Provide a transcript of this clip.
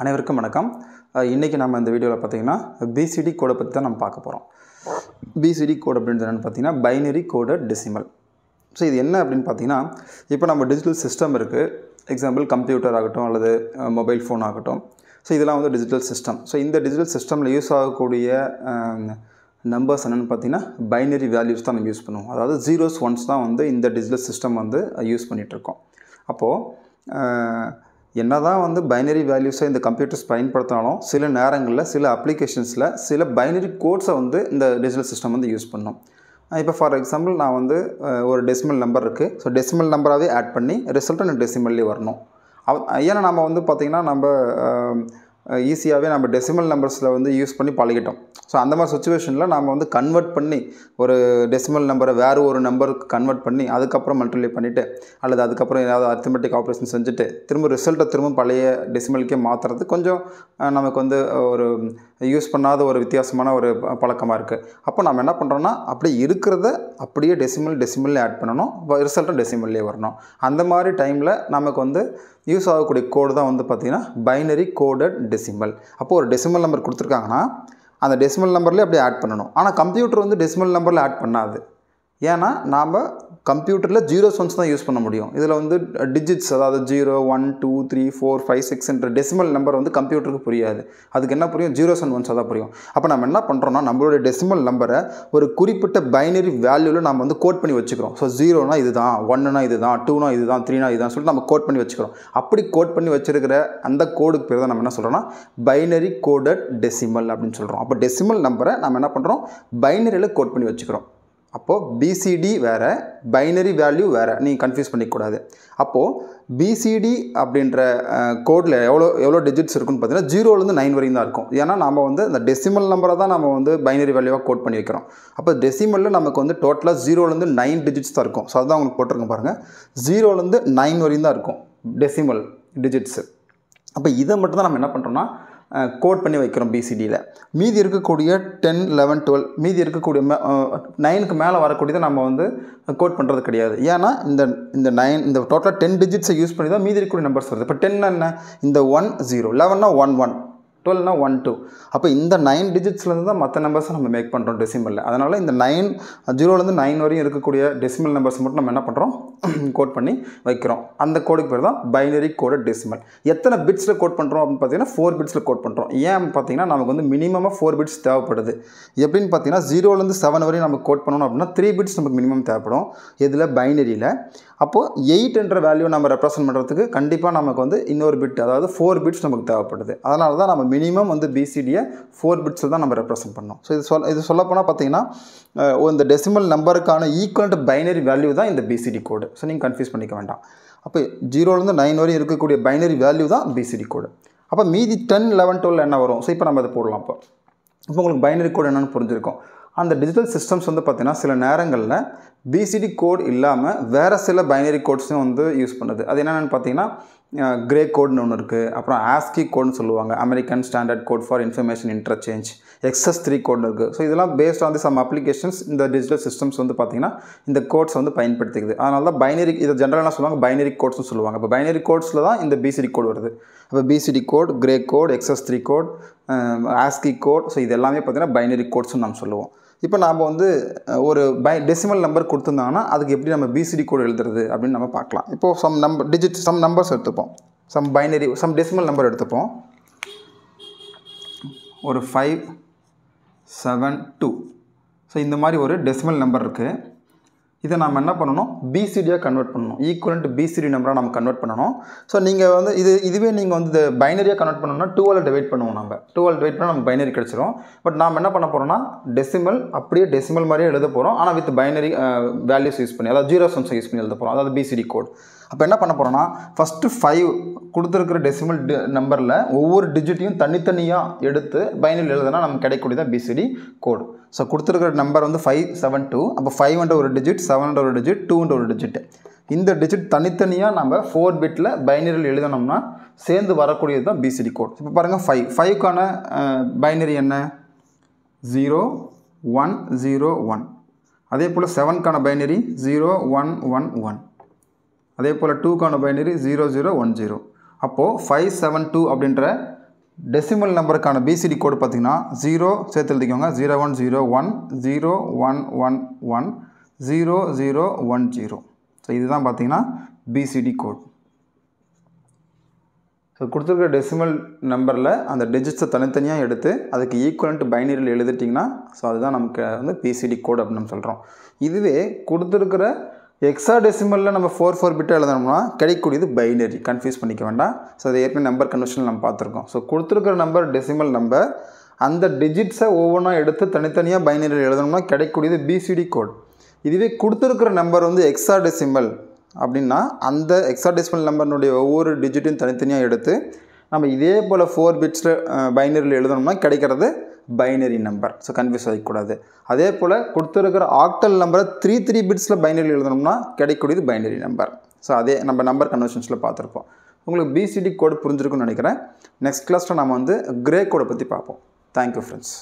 அனைவருக்கும் வணக்கம். இன்றைக்கி நம்ம இந்த வீடியோவில் பார்த்திங்கன்னா பிசிடி கோடை பற்றி தான் நம்ம பார்க்க போகிறோம். பிசிடி கோட் அப்படின்றது என்னென்னு பார்த்திங்கன்னா பைனரி கோடட் டெசிமல். ஸோ இது என்ன அப்படின்னு பார்த்திங்கன்னா, இப்போ நம்ம டிஜிட்டல் சிஸ்டம் இருக்குது. எக்ஸாம்பிள் கம்ப்யூட்டர் ஆகட்டும் அல்லது மொபைல் ஃபோன் ஆகட்டும். ஸோ இதெல்லாம் வந்து டிஜிட்டல் சிஸ்டம். ஸோ இந்த டிஜிட்டல் சிஸ்டமில் யூஸ் ஆகக்கூடிய நம்பர்ஸ் என்னென்னு பார்த்திங்கன்னா பைனரி வேல்யூஸ் தான் நம்ம யூஸ் பண்ணுவோம். அதாவது ஜீரோஸ் ஒன்ஸ் தான் வந்து இந்த டிஜிட்டல் சிஸ்டம் வந்து யூஸ் பண்ணிகிட்ருக்கோம். அப்போது என்ன தான் வந்து பைனரி வேல்யூஸை இந்த கம்ப்யூட்டர்ஸ் பயன்படுத்தினாலும் சில நேரங்களில் சில அப்ளிகேஷன்ஸில் சில பைனரி கோட்ஸை வந்து இந்த டிஜிட்டல் சிஸ்டம் வந்து யூஸ் பண்ணோம். இப்போ ஃபார் எக்ஸாம்பிள் நான் வந்து ஒரு டெசிமல் நம்பர் இருக்குது. ஸோ டெசிமல் நம்பராகவே ஆட் பண்ணி ரிசல்ட் எனக்கு டெசிமல்லே வரணும். ஏன்னா நம்ம வந்து பார்த்திங்கன்னா நம்ம ஈஸியாகவே நம்ம டெசிமல் நம்பர்ஸில் வந்து யூஸ் பண்ணி பழகிட்டோம். ஸோ அந்த மாதிரி சுச்சுவேஷனில் நம்ம வந்து கன்வெர்ட் பண்ணி ஒரு டெசிமல் நம்பரை வேறு ஒரு நம்பருக்கு கன்வெர்ட் பண்ணி அதுக்கப்புறம் மல்டிப்ளை பண்ணிவிட்டு அல்லது அதுக்கப்புறம் ஏதாவது அரித்மெட்டிக் ஆப்ரேஷன் செஞ்சுட்டு திரும்ப ரிசல்ட்டை திரும்ப பழைய டெசிமலுக்கே மாற்றுறது கொஞ்சம் நமக்கு வந்து ஒரு யூஸ் பண்ணாத ஒரு வித்தியாசமான ஒரு பழக்கமாக இருக்குது. அப்போ நம்ம என்ன பண்ணுறோன்னா அப்படியே இருக்கிறத அப்படியே டெசிமல்லே ஆட் பண்ணணும், ரிசல்ட்டும் டெசிமல்லே வரணும். அந்த மாதிரி டைமில் நமக்கு வந்து யூஸ் ஆகக்கூடிய கோடு தான் வந்து பார்த்திங்கன்னா பைனரி கோடட் டெசிமல். அப்போது ஒரு டெசிமல் நம்பர் கொடுத்துருக்காங்கன்னா அந்த டெசிமல் நம்பர்லேயே அப்படியே ஆட் பண்ணணும். ஆனால் கம்ப்யூட்டர் வந்து டெசிமல் நம்பரில் ஆட் பண்ணாது. ஏன்னா நாம் கம்ப்யூட்டரில் ஜீரோஸ் ஒன்ஸ் தான் யூஸ் பண்ண முடியும். இதில் வந்து டிஜிட்ஸ், அதாவது 0, 1, 2, 3, 4, 5, 6 என்ற டெசிமல் நம்பர் வந்து கம்ப்யூட்டருக்கு புரியாது. அதுக்கு என்ன புரியும்? ஜீரோஸ் அண்ட் ஒன்ஸாக தான் புரியும். அப்போ நம்ம என்ன பண்ணுறோன்னா நம்மளுடைய டெசிமல் நம்பரை ஒரு குறிப்பிட்ட பைனரி வேல்யூவில் நம்ம வந்து கோட் பண்ணி வச்சுக்கிறோம். ஸோ 0னா இது தான், 1னா இது தான், 2னா இது தான், 3னா இது தான் சொல்லிட்டு நம்ம கோட் பண்ணி வச்சுக்கிறோம். அப்படி கோட் பண்ணி வச்சுருக்கிற அந்த கோடுக்கு பேர் தான் நம்ம என்ன சொல்கிறோன்னா பைனரி கோடட் டெசிமல் அப்படின்னு சொல்கிறோம். அப்போ டெசிமல் நம்பரை நம்ம என்ன பண்ணுறோம்? பைனரியில் கோட் பண்ணி வச்சுக்கிறோம். அப்போது பிசிடி வேறு, பைனரி வேல்யூ வேறு, நீங்கள் கன்ஃபியூஸ் பண்ணிக்கூடாது. அப்போது பிசிடி அப்படின்ற கோடில் எவ்வளோ டிஜிட்ஸ் இருக்குன்னு பார்த்தீங்கன்னா 0லேருந்து 9 வரையும் தான் இருக்கும். ஏன்னா நம்ம வந்து இந்த டெசிமல் நம்பரை தான் நம்ம வந்து பைனரி வேல்யூவாக கோட் பண்ணி வைக்கிறோம். அப்போ டெசிமலில் நமக்கு வந்து டோட்டலாக 0லேருந்து 9 டிஜிட்ஸ் தான் இருக்கும். ஸோ அதுதான் உங்களுக்கு போட்டிருக்கேன் பாருங்கள். 0லேருந்து 9 வரையும் தான் இருக்கும் டெசிமல் டிஜிட்ஸு. அப்போ இதை மட்டும் தான் நம்ம என்ன பண்ணுறோன்னா கோட் பண்ணி வைக்கிறோம் பிசிடியில். மீதி இருக்கக்கூடிய 10, 11, 12 மீதி இருக்கக்கூடிய 9க்கு மேலே வரக்கூடியதை நம்ம வந்து கோட் பண்ணுறது கிடையாது. ஏன்னா இந்த டோட்டலாக 10 டிஜிட்ஸை யூஸ் பண்ணி தான் மீதி இருக்கக்கூடிய நம்பர்ஸ் வருது. இப்போ 10 என்ன? இந்த 1 0, 11னா 1 1, 12னா 1 2. அப்போ இந்த 9 டிஜிட்ஸ்லேருந்து தான் மற்ற நம்பர்ஸை நம்ம மேக் பண்ணுறோம் டெசிமலில். அதனால் இந்த 0லேருந்து 9 வரையும் இருக்கக்கூடிய டெசிமல் நம்பர்ஸ் மட்டும் நம்ம என்ன பண்ணுறோம்? கோட் பண்ணி வைக்கிறோம். அந்த கோடுக்கு பேர் தான் பைனரி கோடட் டெசிமல். எத்தனை பிட்ஸில் கோட் பண்ணுறோம் அப்படின்னு பார்த்தீங்கன்னா 4 பிட்ஸில் கோட் பண்ணுறோம். ஏன் பார்த்தீங்கன்னா நமக்கு வந்து மினிமமாக 4 பிட்ஸ் தேவைப்படுது. எப்படின்னு பார்த்தீங்கன்னா 0லேருந்து 7 வரையும் நம்ம கோட் பண்ணணும் அப்படின்னா 3 பிட்ஸ் நமக்கு மினிமம் தேவைப்படும். இதில் பைனரியில். அப்போது 8 என்ற வேல்யூ நம்ம ரெப்ரசன்ட் பண்ணுறதுக்கு கண்டிப்பாக நமக்கு வந்து இன்னொரு பிட், அதாவது 4 பிட்ஸ் நமக்கு தேவைப்படுது. அதனால தான் நம்ம மினிமம் வந்து பிசிடியை 4 பிட்ஸில் தான் நம்ம ரெப்ரசன்ட் பண்ணோம். ஸோ இது சொல்லப்போனால் பார்த்தீங்கன்னா இந்த டெசிமல் நம்பருக்கான ஈக்குவலண்ட் பைனரி வேல்யூ தான் இந்த பிசிடி கோடு. ஸோ நீங்கள் கன்ஃபியூஸ் பண்ணிக்க வேண்டாம். அப்போ 0லேருந்து 9 வரையும் இருக்கக்கூடிய பைனரி வேல்யூ தான் பிசிடி கோடு. அப்போ மீதி 10, 11, 12 என்ன வரும்? ஸோ இப்போ நம்ம அதை போடலாம். இப்போ உங்களுக்கு பைனரி கோடு என்னென்னு புரிஞ்சிருக்கும். அந்த டிஜிட்டல் சிஸ்டம்ஸ் வந்து பார்த்திங்கன்னா சில நேரங்களில் பிசிடி கோட் இல்லாமல் வேறு சில பைனரி கோட்ஸும் வந்து யூஸ் பண்ணுது. அது என்னென்னு பார்த்தீங்கன்னா கிரே கோட்னு ஒன்று இருக்குது. அப்புறம் ஆஸ்கி கோட்னு சொல்லுவாங்க, American standard code for information interchange. XS3 கோட்னு இருக்குது. ஸோ இதெல்லாம் based on the sum applications இந்த டிஜிட்டல் சிஸ்டம்ஸ் வந்து பார்த்திங்கன்னா இந்த கோட்ஸ் வந்து பயன்படுத்திக்குது. அதனால தான் பைனரி, இதை ஜென்ரலாக சொல்லுவாங்க பைனரி கோட்ஸ்னு சொல்லுவாங்க. இப்போ பைனரி கோட்ஸில் தான் இந்த பிசிடி கோட் வருது. அப்போ BCD code, gray code, XS3 code, ASCII code, so இது எல்லாமே பார்த்திங்கன்னா பைனரி கோட்ஸ்னு நம்ம சொல்லுவோம். இப்போ நாம் வந்து ஒரு டெசிமல் நம்பர் கொடுத்துருந்தாங்கன்னா அதுக்கு எப்படி நம்ம பிசிடி கோட் எழுதுறது அப்படின்னு நம்ம பார்க்கலாம். இப்போது சம் நம்பர்ஸ் எடுத்துப்போம். சம் டெசிமல் நம்பர் எடுத்துப்போம். ஒரு 5, 7, 2. ஸோ இந்த மாதிரி ஒரு டெசிமல் நம்பர் இருக்குது. இதை நம்ம என்ன பண்ணணும்? பிசிடியாக கன்வெர்ட் பண்ணணும். ஈக்குவலண்ட் பிசிடி நம்பராக நம்ம கன்வெர்ட் பண்ணணும். ஸோ நீங்கள் வந்து இதுவே நீங்கள் வந்து பைனரியாக கன்வெர்ட் பண்ணணும்னா 2ஆல் டிவைட் பண்ணுவோம். நம்ம 2ஆல் டிவைட் பண்ணால் நமக்கு பைனரி கிடச்சிரும். பட் நாம் என்ன பண்ண போகிறோம்னா டெசிமல் அப்படியே டெசிமல் மாதிரியே எழுத போகிறோம். ஆனால் வித் பைனரி வேல்யூஸ் யூஸ் பண்ணி, அதாவது 0 ஒன்ஸ் யூஸ் பண்ணி எழுத போகிறோம். அதாவது பிசிடி கோட். அப்போ என்ன பண்ண போகிறோன்னா ஃபஸ்ட்டு 5 கொடுத்துருக்கிற டெசிமல் நம்பரில் ஒவ்வொரு டிஜிட்டையும் தனித்தனியாக எடுத்து பைனரி எழுதுனா நமக்கு கிடைக்கக்கூடியதான் பிசிடி கோடு. ஸோ கொடுத்துருக்கிற நம்பர் வந்து 5, 7, 2. அப்போ 5 ஒரு டிஜிட், 7 ஒரு டிஜிட், 2 ஒரு டிஜிட். இந்த டிஜிட் தனித்தனியாக நம்ம 4 பிட்டில் பைனரியில் எழுதணும்னா சேர்ந்து வரக்கூடியது தான் பிசிடி கோட். இப்போ பாருங்கள் 5க்கான பைனரி என்ன? 0, 1, 0, 1. அதே போல் 7க்கான பைனரி 0, 1, 1, 1. அதே போல் 2க்கான பைனரி 0, 0, 1, 0. அப்போது 5, 7, 2 அப்படின்ற டெசிமல் நம்பருக்கான பிசிடி கோடு பார்த்திங்கன்னா 0 சேர்த்து எழுதிக்கோங்க 0101 0111 0010. ஸோ இதுதான் பார்த்திங்கன்னா பிசிடி கோட். ஸோ கொடுத்துருக்க டெசிமல் நம்பரில் அந்த டிஜிட்ஸை தனித்தனியாக எடுத்து அதுக்கு ஈக்குவலண்ட் பைனரியில் எழுதிட்டிங்கன்னா ஸோ அதுதான் நமக்கு வந்து பிசிடி கோட் அப்படின்னு நம்ம சொல்கிறோம். இதுவே கொடுத்துருக்கிற ஹெக்ஸாடெசிமலில் நம்ம 4 பிட்டாக எழுதணும்னா கிடைக்கக்கூடியது பைனரி. கன்ஃபியூஸ் பண்ணிக்க வேண்டாம். ஸோ அது ஏற்கனவே நம்பர் கன்வர்ஷனில் நம்ம பார்த்துருக்கோம். ஸோ கொடுத்துருக்கிற நம்பர் டெசிமல் நம்பர், அந்த டிஜிட்ஸை ஒவ்வொன்றா எடுத்து தனித்தனியாக பைனரியில் எழுதணும்னா கிடைக்கக்கூடியது பிசிடி கோட். இதுவே கொடுத்துருக்கிற நம்பர் வந்து ஹெக்ஸாடெசிமல் அப்படின்னா அந்த ஹெக்ஸாடெசிமல் நம்பர்னுடைய ஒவ்வொரு டிஜிட்டையும் தனித்தனியாக எடுத்து நம்ம இதே போல் 4 பிட்ஸில் பைனரியில் எழுதணும்னா கிடைக்கிறது பைனரி நம்பர். ஸோ கன்ஃபியூஸ் ஆகிக்கூடாது. அதே போல் கொடுத்துருக்கிற ஆக்டல் நம்பரை 3 பிட்ஸில் பைனரியில் எழுதணும்னா கிடைக்கக்கூடியது பைனரி நம்பர். ஸோ அதே நம்ம நம்பர் கன்வர்ஷன்ஸில் பார்த்துருப்போம். உங்களுக்கு பிசிடி கோடு புரிஞ்சிருக்குன்னு நினைக்கிறேன். நெக்ஸ்ட் கிளாஸில் நம்ம வந்து கிரே கோடை பற்றி பார்ப்போம். Thank you friends.